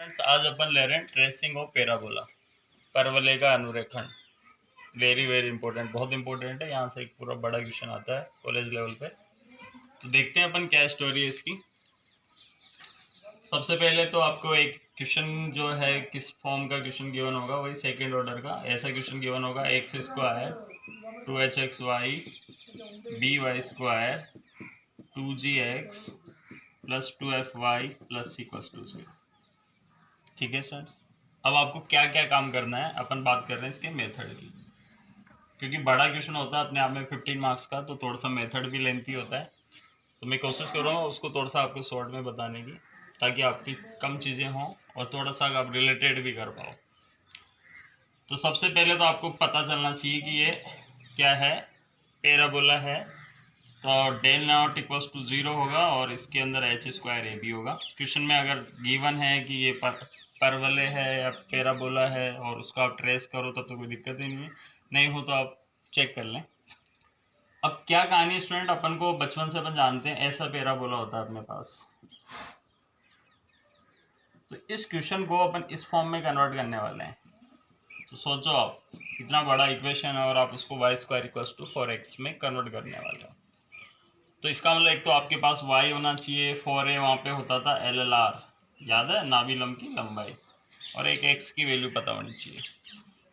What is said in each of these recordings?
Friends, आज अपन ले रहे हैं ट्रेसिंग ऑफ पैराबोला, परवलय का अनुरेखण। वेरी वेरी इंपॉर्टेंट, बहुत इंपॉर्टेंट है। यहाँ से एक पूरा बड़ा क्वेश्चन आता है कॉलेज लेवल पे। तो देखते हैं अपन क्या स्टोरी है इसकी। सबसे पहले तो आपको एक क्वेश्चन जो है किस फॉर्म का क्वेश्चन गिवन होगा, वही सेकंड ऑर्डर का ऐसा क्वेश्चन गिवन होगा। X square 2hxy by² 2gx plus 2fy plus +0। ठीक है स्टूडेंट्स, अब आपको क्या क्या काम करना है, अपन बात कर रहे हैं इसके मेथड की। क्योंकि बड़ा क्वेश्चन होता है अपने आप में 15 मार्क्स का, तो थोड़ा सा मेथड भी लेंथी होता है। तो मैं कोशिश करूँगा उसको थोड़ा सा आपको शॉर्ट में बताने की, ताकि आपकी कम चीज़ें हों और थोड़ा सा आप रिलेटेड भी कर पाओ। तो सबसे पहले तो आपको पता चलना चाहिए कि ये क्या है, पैराबोला है। तो डेल नॉट इक्वल्स टू 0 होगा और इसके अंदर h² AB होगा। क्वेश्चन में अगर गिवन है कि ये परवलय है या पैराबोला है और उसको आप ट्रेस करो तब तो कोई दिक्कत ही नहीं है, नहीं हो तो आप चेक कर लें। अब क्या कहानी स्टूडेंट, अपन को बचपन से अपन जानते हैं ऐसा पैराबोला होता है अपने पास। तो इस क्वेश्चन को अपन इस फॉर्म में कन्वर्ट करने वाले हैं। तो सोचो आप इतना बड़ा इक्वेशन है और आप उसको y² = 4x में कन्वर्ट करने वाले हो। तो इसका मतलब एक तो आपके पास y होना चाहिए, 4a वहाँ पे होता था LLR, याद है, नाभिलम की लंबाई, और एक x की वैल्यू पता होनी चाहिए।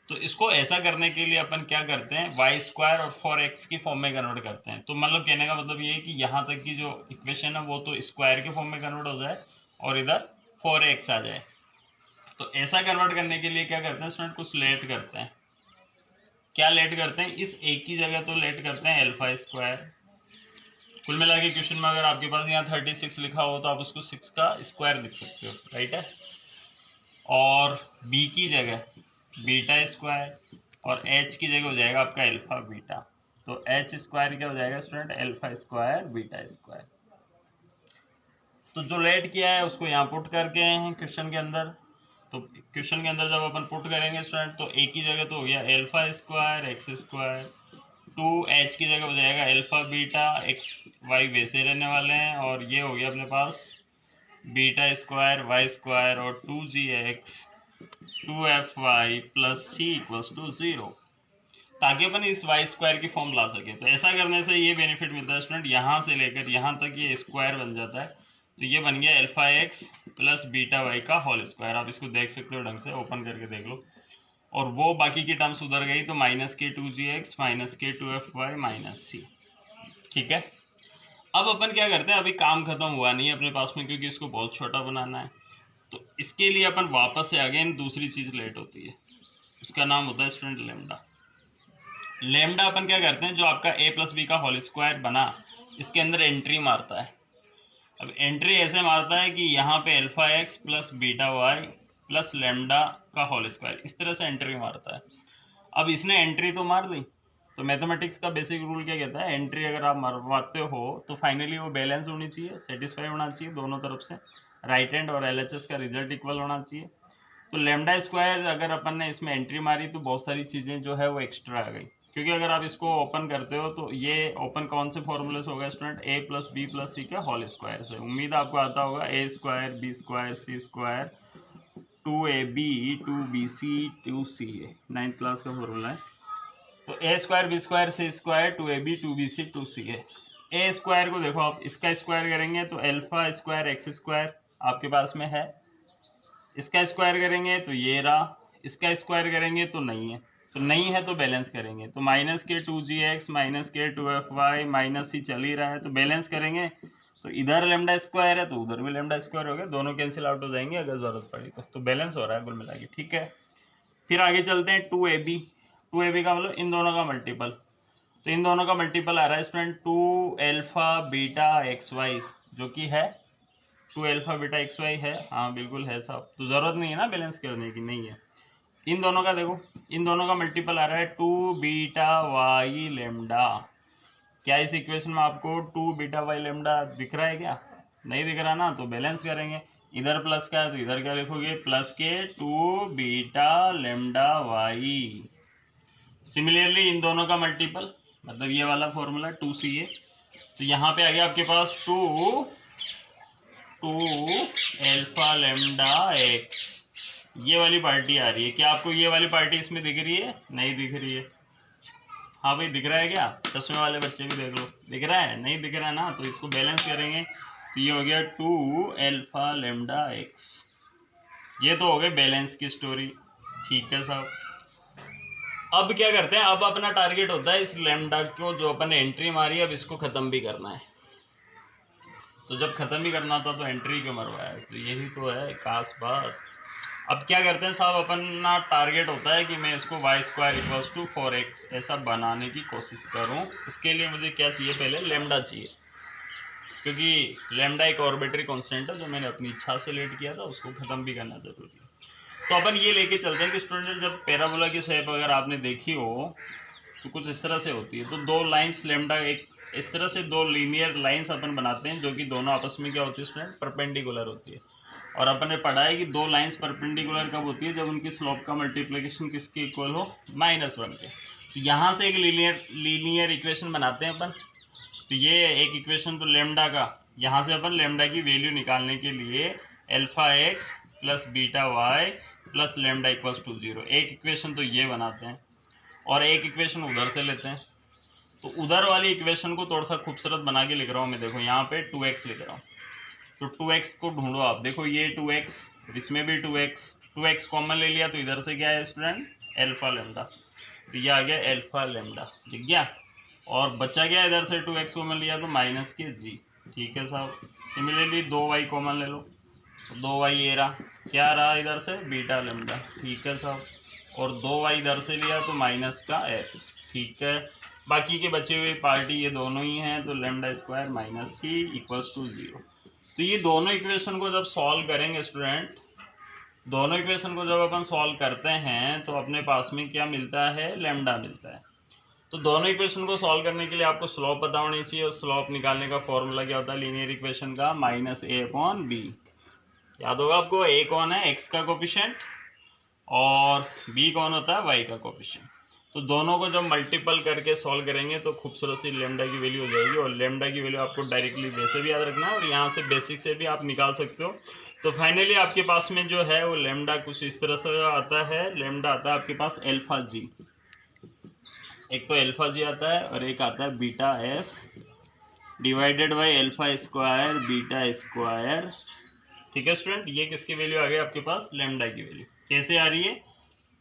तो इसको ऐसा करने के लिए अपन क्या करते हैं, y² और 4x की फॉर्म में कन्वर्ट करते हैं। तो मतलब कहने का मतलब ये है कि यहाँ तक की जो इक्वेशन है वो तो स्क्वायर के फॉर्म में कन्वर्ट हो जाए और इधर 4x आ जाए। तो ऐसा कन्वर्ट करने के लिए क्या करते हैं स्टूडेंट, कुछ लेट करते हैं। क्या लेट करते हैं, इस a की जगह तो लेट करते हैं α²। कुल मिला के क्वेश्चन में अगर आपके पास यहाँ 36 लिखा हो तो आप उसको 6 का स्क्वायर लिख सकते हो, राइट है। और b की जगह β² और h की जगह हो जाएगा आपका अल्फा बीटा। तो h² क्या हो जाएगा स्टूडेंट, α² β²। तो जो लेट किया है उसको यहाँ पुट करके हैं क्वेश्चन के अंदर। तो क्वेश्चन के अंदर जब अपन पुट करेंगे स्टूडेंट, तो a की जगह तो हो गया α² x², 2h की जगह हो जाएगा अल्फा बीटा, x y वैसे रहने वाले हैं, और ये हो गया अपने पास β² y² और 2gx 2fy प्लस c = 0, ताकि अपन इस y² की फॉर्म ला सके। तो ऐसा करने से ये बेनिफिट मिलता है स्टूडेंट, यहाँ से लेकर यहाँ तक ये स्क्वायर बन जाता है। तो ये बन गया αx प्लस βy का होल स्क्वायर। आप इसको देख सकते हो ढंग से, ओपन करके देख लो। और वो बाकी की टर्म्स उधर गई, तो -k2gx -k2fy -c। ठीक है, अब अपन क्या करते हैं, अभी काम खत्म हुआ नहीं है अपने पास में, क्योंकि इसको बहुत छोटा बनाना है। तो इसके लिए अपन वापस से अगेन दूसरी चीज लेट होती है, उसका नाम होता है स्टूडेंट लेमडा। लेमडा अपन क्या करते हैं, जो आपका a + b का होल स्क्वायर बना, इसके अंदर एंट्री मारता है। अब एंट्री ऐसे मारता है कि यहाँ पे αx plus βy plus lambda का होल स्क्वायर, इस तरह से एंट्री मारता है। अब इसने एंट्री तो मार दी, तो मैथमेटिक्स का बेसिक रूल क्या कहता है, एंट्री अगर आप मरवाते हो तो फाइनली वो बैलेंस होनी चाहिए, सेटिस्फाई होना चाहिए दोनों तरफ से, राइट हैंड और LHS का रिजल्ट इक्वल होना चाहिए। तो λ² अगर अपन ने इसमें एंट्री मारी तो बहुत सारी चीज़ें जो है वो एक्स्ट्रा आ गई। क्योंकि अगर आप इसको ओपन करते हो तो ये ओपन कौन से फॉर्मूले से होगा स्टूडेंट, a + b + c के होल स्क्वायर से। उम्मीद आपको आता होगा, a² b² c² 2ab 2bc 2ca, 9th class का फॉर्मूला है। तो a² b² c² 2ab 2bc 2ca। a² को देखो आप, इसका स्क्वायर करेंगे तो α² x² आपके पास में है, इसका स्क्वायर करेंगे तो ये रहा, इसका स्क्वायर करेंगे तो नहीं है, तो नहीं है तो बैलेंस करेंगे, तो -k2gx -k2fy -c चल ही रहा है, तो बैलेंस करेंगे तो इधर λ² है तो उधर भी λ² हो गया, दोनों कैंसिल आउट हो जाएंगे अगर जरूरत पड़ी तो बैलेंस हो रहा है कुल मिला के। ठीक है, फिर आगे चलते हैं 2ab। 2ab का मतलब इन दोनों का मल्टीपल, तो इन दोनों का मल्टीपल आ रहा है स्टूडेंट 2α β xy, जो कि है 2α β xy है, हाँ बिल्कुल है साहब। तो ज़रूरत नहीं है ना बैलेंस करने की, नहीं है। इन दोनों का देखो, इन दोनों का मल्टीपल आ रहा है 2βy लेमडा। क्या इस इक्वेशन में आपको 2βy लेमडा दिख रहा है क्या, नहीं दिख रहा ना, तो बैलेंस करेंगे। इधर प्लस का है तो इधर क्या लिखोगे, प्लस के 2β लेमडा y। सिमिलरली इन दोनों का मल्टीपल मतलब ये वाला फॉर्मूला 2ca, तो यहाँ पे आ गया आपके पास 2 टू एल्फा लेमडा एक्स, ये वाली पार्टी आ रही है। क्या आपको ये वाली पार्टी इसमें दिख रही है? नहीं दिख रही है। हाँ भाई दिख रहा है क्या? चश्मे वाले बच्चे भी देख लो, दिख रहा है? नहीं दिख रहा है ना, तो इसको बैलेंस करेंगे तो ये हो गया टू एल्फा लेमडा एक्स। ये तो हो गए बैलेंस की स्टोरी। ठीक है साहब, अब क्या करते हैं, अब अपना टारगेट होता है इस लेमडा को जो अपन ने एंट्री मारी अब इसको खत्म भी करना है। तो जब खत्म ही करना था तो एंट्री क्यों मरवाया? तो यही तो है खास बात। अब क्या करते हैं साहब, अपन ना टारगेट होता है कि मैं इसको Y square equals to 4x ऐसा बनाने की कोशिश करूं। उसके लिए मुझे क्या चाहिए? पहले लेमडा चाहिए, क्योंकि लेमडा एक ऑर्बिटरी कांस्टेंट है जो मैंने अपनी इच्छा से लेट किया था, उसको ख़त्म भी करना जरूरी है। तो अपन ये लेके चलते हैं कि स्टूडेंट जब पैराबोला की शेप अगर आपने देखी हो तो कुछ इस तरह से होती है। तो दो लाइंस लेमडा, एक इस तरह से दो लीनियर लाइंस अपन बनाते हैं जो कि दोनों आपस में क्या होती है स्टूडेंट? परपेंडिकुलर होती है। और अपन ने पढ़ा है कि दो लाइंस परपेंडिकुलर कब होती है? जब उनकी स्लोप का मल्टीप्लिकेशन किसके इक्वल हो? -1 के। तो यहाँ से एक लीनियर इक्वेशन बनाते हैं अपन। तो ये एक इक्वेशन तो लेमडा का, यहाँ से अपन लेमडा की वैल्यू निकालने के लिए alpha x plus beta y plus lambda equals to 0 एक इक्वेशन तो ये बनाते हैं, और एक इक्वेशन उधर से लेते हैं। तो उधर वाली इक्वेशन को थोड़ा सा खूबसूरत बना के लिख रहा हूँ मैं। देखो यहाँ पे 2x लिख रहा हूँ, तो 2x को ढूंढो आप। देखो ये 2x, इसमें भी 2x कॉमन ले लिया तो इधर से क्या है स्टूडेंट? Alpha lambda. तो ये आ गया अल्फा लेमडा, दिख गया। और बचा गया इधर से 2x कॉमन लिया तो माइनस के जी। ठीक है साहब, सिमिलरली 2y कॉमन ले लो तो 2y ये रहा, क्या रहा इधर से? Beta lambda. ठीक है साहब, और 2y इधर से लिया तो माइनस का f। ठीक है, बाकी के बचे हुए पार्टी ये दोनों ही हैं, तो लेमडा स्क्वायर माइनस ही इक्वल्स टू 0। तो ये दोनों इक्वेशन को जब सॉल्व करेंगे स्टूडेंट, दोनों इक्वेशन को जब अपन सॉल्व करते हैं तो अपने पास में क्या मिलता है? लेमडा मिलता है। तो दोनों इक्वेशन को सॉल्व करने के लिए आपको स्लोप पता होनी चाहिए, और स्लोप निकालने का फॉर्मूला क्या होता है लीनियर इक्वेशन का? -a/b। याद होगा आपको, a कौन है? x का कोफिशिएंट, और b कौन होता है? y का कोफिशिएंट। तो दोनों को जब मल्टीपल करके सॉल्व करेंगे तो खूबसूरत सी लेमडा की वैल्यू हो जाएगी। और लेमडा की वैल्यू आपको डायरेक्टली वैसे भी याद रखना है और यहाँ से बेसिक से भी आप निकाल सकते हो। तो फाइनली आपके पास में जो है वो लेमडा कुछ इस तरह से आता है। लेमडा आता है आपके पास अल्फा जी, एक तो अल्फा जी आता है और एक आता है beta f divided by alpha square beta square. ठीक है स्टूडेंट, ये किसकी वैल्यू आ गई आपके पास? लेमडा की वैल्यू। कैसे आ रही है?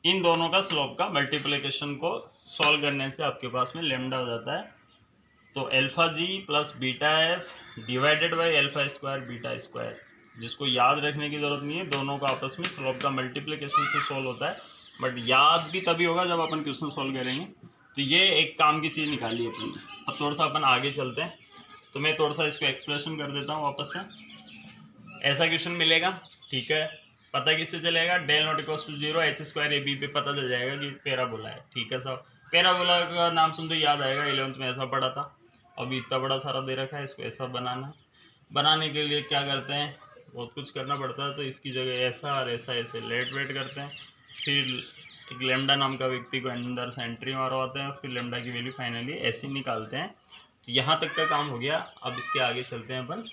इन दोनों का स्लोप का मल्टीप्लिकेशन को सॉल्व करने से आपके पास में लेमडा हो जाता है। तो alpha g plus beta f divided by alpha square beta square, जिसको याद रखने की जरूरत नहीं है, दोनों का आपस में स्लोप का मल्टीप्लिकेशन से सॉल्व होता है। बट याद भी तभी होगा जब अपन क्वेश्चन सॉल्व करेंगे। तो ये एक काम की चीज़ निकाली है अपन। अब थोड़ा सा अपन आगे चलते हैं, तो मैं थोड़ा सा इसको एक्सप्रेशन कर देता हूँ वापस से। ऐसा क्वेश्चन मिलेगा, ठीक है, पता किससे चलेगा? Del not equals to 0 h square ab पे पता चल जाएगा कि पैराबोला है। ठीक है साहब, पैराबोला का नाम सुनते ही याद आएगा, 11th में ऐसा पढ़ा था। अभी इतना बड़ा सारा दे रखा है, इसको ऐसा बनाना। बनाने के लिए क्या करते हैं? बहुत कुछ करना पड़ता है। तो इसकी जगह ऐसा और ऐसा ऐसे लेट वेट करते हैं, फिर एक लेमडा नाम का व्यक्ति को अंदर से एंट्री मारवाते हैं, फिर लेमडा की वैल्यू फाइनली ऐसे निकालते हैं। तो यहाँ तक का काम हो गया। अब इसके आगे चलते हैं अपन।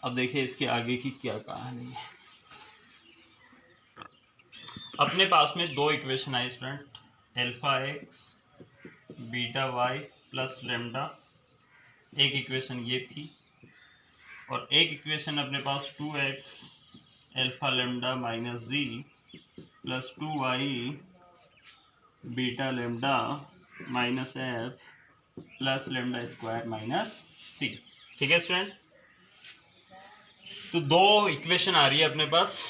अब देखिए इसके आगे की क्या कहानी है। अपने पास में दो इक्वेशन आई student, alpha x beta y plus lambda. एक इक्वेशन ये थी, और एक इक्वेशन अपने पास 2x alpha lambda minus g plus 2y beta lambda minus f plus lambda square minus c. ठीक है स्टूडेंट, तो दो इक्वेशन आ रही है अपने पास।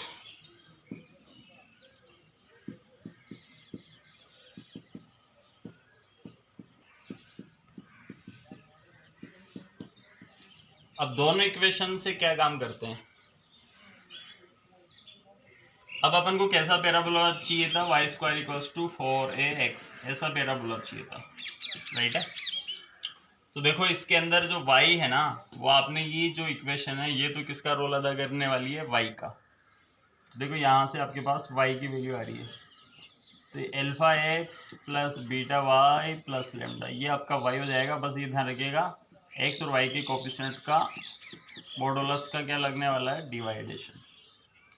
अब दोनों इक्वेशन से क्या काम करते हैं? अब अपन को कैसा पैराबोला चाहिए था? Y square equals to 4ax, ऐसा पैराबोला चाहिए था, राइट है। तो देखो इसके अंदर जो y है ना, वो आपने ये जो इक्वेशन है ये तो किसका रोल अदा करने वाली है? y का। तो देखो यहाँ से आपके पास y की वैल्यू आ रही है, तो alpha x plus beta y plus lambda, ये आपका वाई हो जाएगा। बस ये ध्यान रखिएगा एक्स और वाई के कोफिशिएंट का मॉडुलस का क्या लगने वाला है, डिवाइडेशन।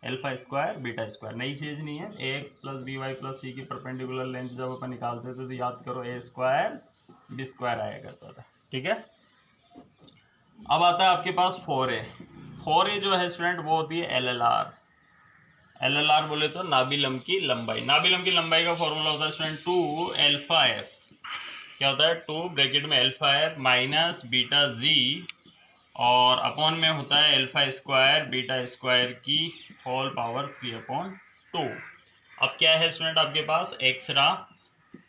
अल्फा स्क्वायर बीटा स्क्वायर, नई चीज़ नहीं है। A x plus b y plus c की परपेंडिकुलर लेंथ जब अपन निकालते थे तो याद करो ए स्क्वायर बी स्क्वायर आया करता था। ठीक है, अब आता है आपके पास 4a। 4a जो है स्टूडेंट वो होती है LLR। LLR बोले तो नाभिलम की लंबाई। नाभिलम की लंबाई का फॉर्मूला होता है स्टूडेंट 2 अल्फा एफ। क्या होता है, 2 ब्रैकेट में अल्फा एफ माइनस बीटा जी और अपॉन में होता है अल्फा स्क्वायर बीटा स्क्वायर की होल पावर 3/2। अब क्या है स्टूडेंट आपके पास एक्स रहा।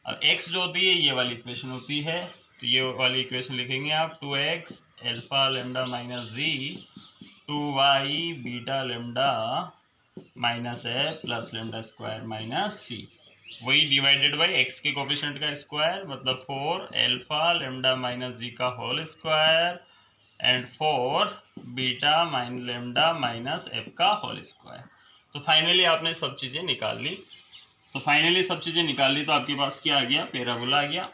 अब एक्स जो होती है ये वाली इक्वेशन होती है, तो ये वाली इक्वेशन लिखेंगे आप 2x alpha lambda minus g 2y beta lambda minus a plus lambda square minus c, वही डिवाइडेड बाई एक्स के कोफिशिएंट का स्क्वायर, मतलब 4 अल्फा लेमडा माइनस जी का whole square and 4 beta minus lambda minus f का whole square. तो finally आपने सब चीज़ें निकाल ली। तो आपके पास क्या आ गया, पैराबोला आ गया।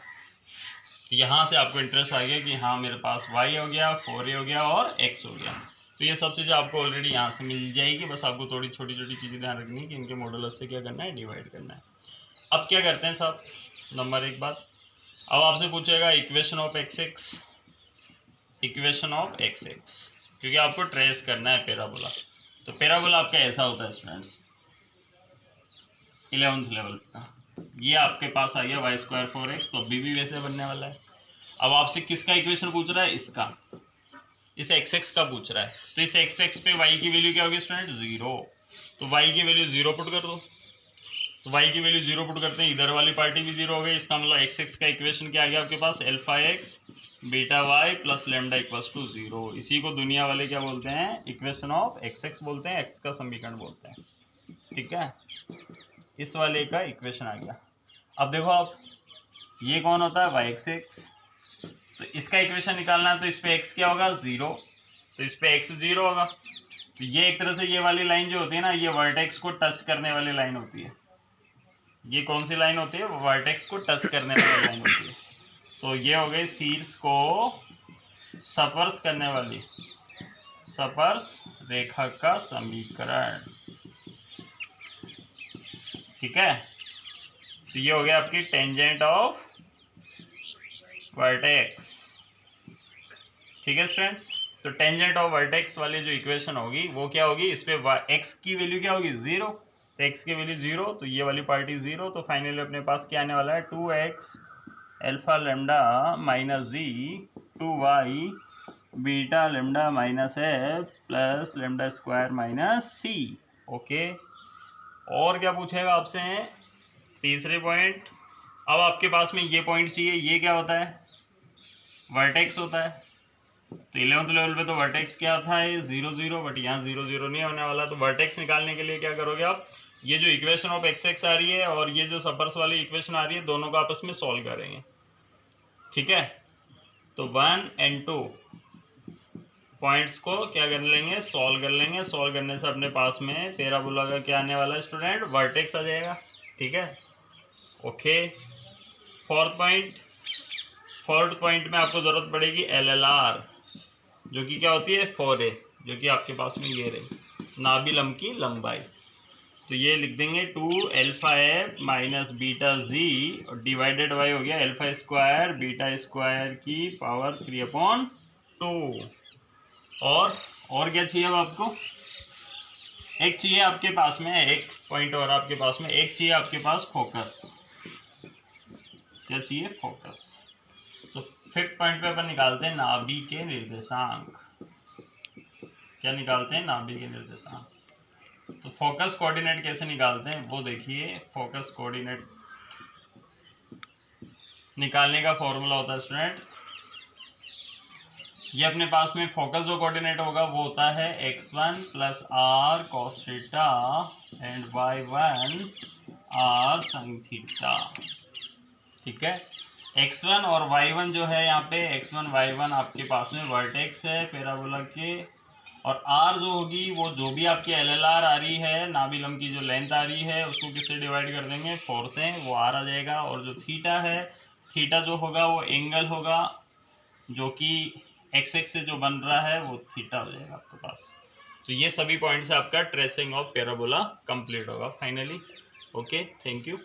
तो यहाँ से आपको इंटरेस्ट आ गया कि हाँ मेरे पास y हो गया, 4a हो गया और x हो गया। तो ये सब चीज़ें आपको ऑलरेडी यहाँ से मिल जाएगी, बस आपको थोड़ी छोटी छोटी चीज़ें ध्यान रखनी है कि इनके मॉडुलस से क्या करना है, डिवाइड करना है। अब क्या करते हैं साहब, नंबर एक बात, अब आपसे पूछेगा इक्वेशन ऑफ एक्स, क्योंकि आपको ट्रेस करना है पैराबोला। तो पैराबोला आपका ऐसा होता है स्टूडेंट्स 11th लेवल का, ये आपके पास आ गया y स्क्वायर 4x, तो अभी भी वैसे बनने वाला है। अब आपसे किसका इक्वेशन पूछ रहा है, इसका, इस x का पूछ रहा है। तो इस x पे y की वैल्यू क्या होगी स्टूडेंट, 0। तो y की वैल्यू 0 पुट कर दो। तो y की वैल्यू 0 पुट करते हैं, इधर वाली पार्टी भी 0 हो गई। इसका मतलब x का इक्वेशन क्या आ गया आपके पास, alpha x beta y plus lambda equals to 0। इसी को दुनिया वाले क्या बोलते हैं, इक्वेशन ऑफ x बोलते हैं, x का समीकरण बोलते हैं। ठीक है, इस वाले का इक्वेशन आ गया। अब देखो आप, ये कौन होता है, वाई एक्स। तो इसका इक्वेशन निकालना है, तो इस पे x क्या होगा, 0। तो इस पे x 0 होगा। तो ये एक तरह से ये वाली लाइन जो होती है ना, ये वर्टेक्स को टच करने वाली लाइन होती है। ये कौन सी लाइन होती है, वर्टेक्स को टच करने वाली लाइन होती है। तो ये हो गई शीर्ष को स्पर्श करने वाली स्पर्श रेखा का समीकरण। ठीक है, तो ये हो गया आपकी टेंजेंट ऑफ वर्टेक्स। ठीक है स्टूडेंट्स, तो टेंजेंट ऑफ वर्टेक्स वाली जो इक्वेशन होगी वो क्या होगी, इस पे x की वैल्यू क्या होगी, 0। तो x की वैल्यू 0, तो ये वाली पार्टी 0। तो फाइनली अपने पास क्या आने वाला है, 2x alpha lambda minus g 2y beta lambda minus f plus lambda square minus c. Okay, और क्या पूछेगा आपसे, तीसरे पॉइंट। अब आपके पास में ये पॉइंट चाहिए, ये क्या होता है, वर्टेक्स होता है। तो 11th लेवल पे तो वर्टेक्स क्या था, ये 0 0, बट यहाँ 0 0 नहीं होने वाला। तो वर्टेक्स निकालने के लिए क्या करोगे आप, ये जो इक्वेशन ऑफ x आ रही है और ये जो स्पर्श वाली इक्वेशन आ रही है, दोनों को आपस में सॉल्व करेंगे। ठीक है, तो 1 और 2 पॉइंट्स को क्या कर लेंगे, सॉल्व कर लेंगे। सॉल्व करने से अपने पास में पैराबोला का क्या आने वाला है स्टूडेंट, वर्टेक्स आ जाएगा। ठीक है, ओके। फोर्थ पॉइंट में आपको ज़रूरत पड़ेगी LLR, जो कि क्या होती है, 4a, जो कि आपके पास में ये रही, नाभिलम की लंबाई। तो ये लिख देंगे 2 अल्फा एफ माइनस बीटा जी और डिवाइडेड बाई हो गया अल्फा स्क्वायर बीटा स्क्वायर की पावर 3/2। और क्या चाहिए अब आपको, एक चाहिए आपके पास में, एक पॉइंट और आपके पास में, एक चाहिए आपके पास फोकस। क्या चाहिए, फोकस। तो 5th पॉइंट पे अपन निकालते हैं नाभि के निर्देशांक। क्या निकालते हैं, नाभि के निर्देशांक। तो फोकस कोऑर्डिनेट कैसे निकालते हैं वो देखिए। फोकस कोऑर्डिनेट निकालने का फॉर्मूला होता है स्टूडेंट, ये अपने पास में फोकस जो कोऑर्डिनेट होगा वो होता है x1 plus r cos theta and y1 r sine theta. ठीक है, x1 और y1 जो है यहाँ पे x1 y1 आपके पास में वर्टेक्स है पैराबोला के, और आर जो होगी वो जो भी आपकी LLR आ रही है, नाभिलम की जो लेंथ आ रही है, उसको किससे डिवाइड कर देंगे, 4 से, वो आर आ जाएगा। और जो थीटा है, थीटा जो होगा वो एंगल होगा जो कि एक्स एक्स से जो बन रहा है वो थीटा हो जाएगा आपके पास। तो ये सभी पॉइंट से आपका ट्रेसिंग ऑफ पैराबोला कंप्लीट होगा फाइनली। Okay, thank you.